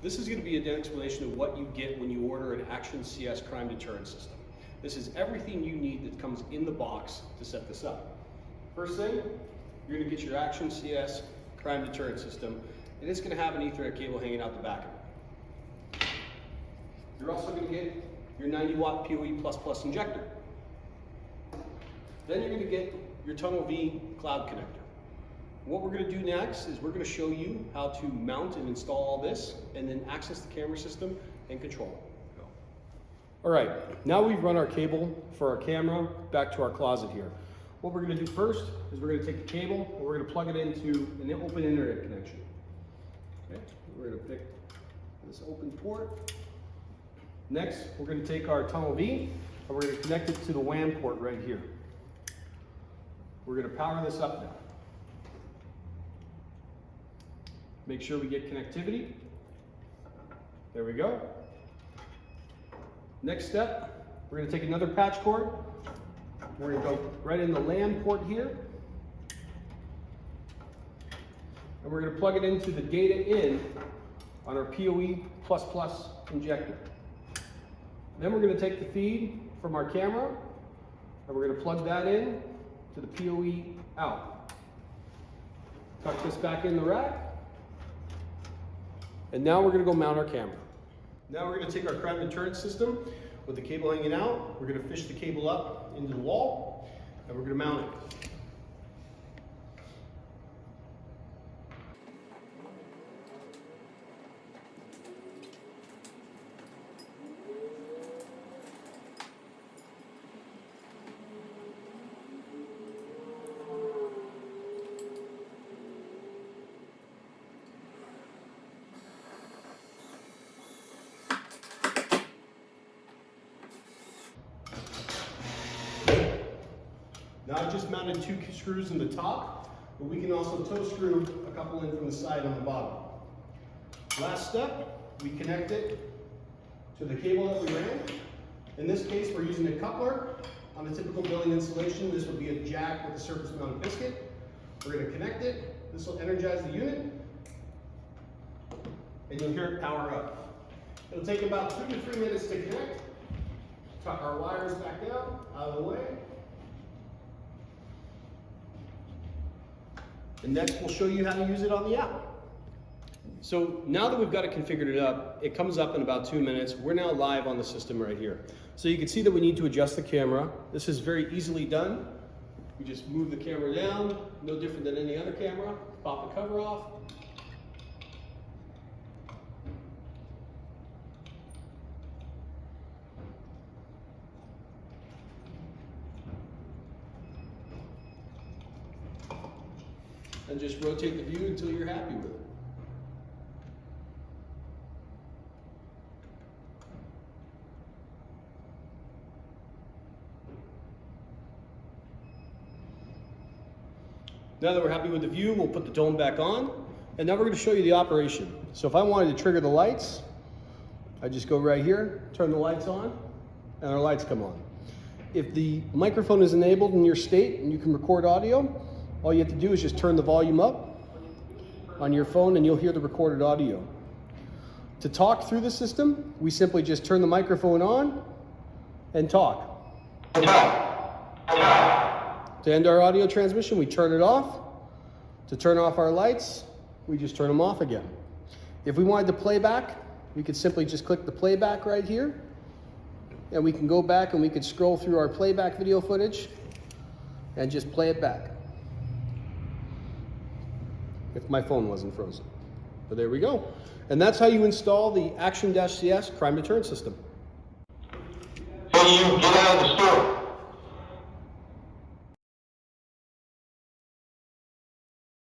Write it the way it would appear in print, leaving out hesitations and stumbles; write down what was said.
This is going to be an explanation of what you get when you order an Action CS crime deterrent system. This is everything you need that comes in the box to set this up. First thing, you're going to get your Action CS crime deterrent system, and it's going to have an Ethernet cable hanging out the back of it. You're also going to get your 90 watt PoE++ injector. Then you're going to get your Tunnel V cloud connector. What we're going to do next is we're going to show you how to mount and install all this and then access the camera system and control it. All right, now we've run our cable for our camera back to our closet here. What we're going to do first is we're going to take the cable and we're going to plug it into an open internet connection. Okay, we're going to pick this open port. Next, we're going to take our Tunnel V and we're going to connect it to the WAN port right here. We're going to power this up now. Make sure we get connectivity. There we go. Next step, we're going to take another patch cord. We're going to go right in the LAN port here. And we're going to plug it into the data in on our PoE++ injector. Then we're going to take the feed from our camera and we're going to plug that in to the PoE out. Tuck this back in the rack. And now we're going to go mount our camera. Now we're going to take our crime deterrent system with the cable hanging out. We're going to fish the cable up into the wall and we're going to mount it. Now I've just mounted 2 screws in the top, but we can also toe screw a couple in from the side on the bottom. Last step, we connect it to the cable that we ran. In this case, we're using a coupler. On a typical building installation, this would be a jack with a surface mounted biscuit. We're going to connect it. This will energize the unit, and you'll hear it power up. It'll take about 2 to 3 minutes to connect. Tuck our wires back down, out of the way. And next we'll show you how to use it on the app. So now that we've got it configured up, it comes up in about 2 minutes. We're now live on the system right here. So you can see that we need to adjust the camera. This is very easily done. We just move the camera down, no different than any other camera. Pop the cover off. And just rotate the view until you're happy with it. Now that we're happy with the view, we'll put the dome back on, and now we're going to show you the operation. So if I wanted to trigger the lights, I just go right here, turn the lights on, and our lights come on. If the microphone is enabled in your state and you can record audio, all you have to do is just turn the volume up on your phone and you'll hear the recorded audio. To talk through the system, we simply just turn the microphone on and talk. To end our audio transmission, we turn it off. To turn off our lights, we just turn them off again. If we wanted to play back, we could simply just click the playback right here, and we can go back and we could scroll through our playback video footage and just play it back. If my phone wasn't frozen. But there we go. And that's how you install the Action-CS crime deterrent system. So you get out of the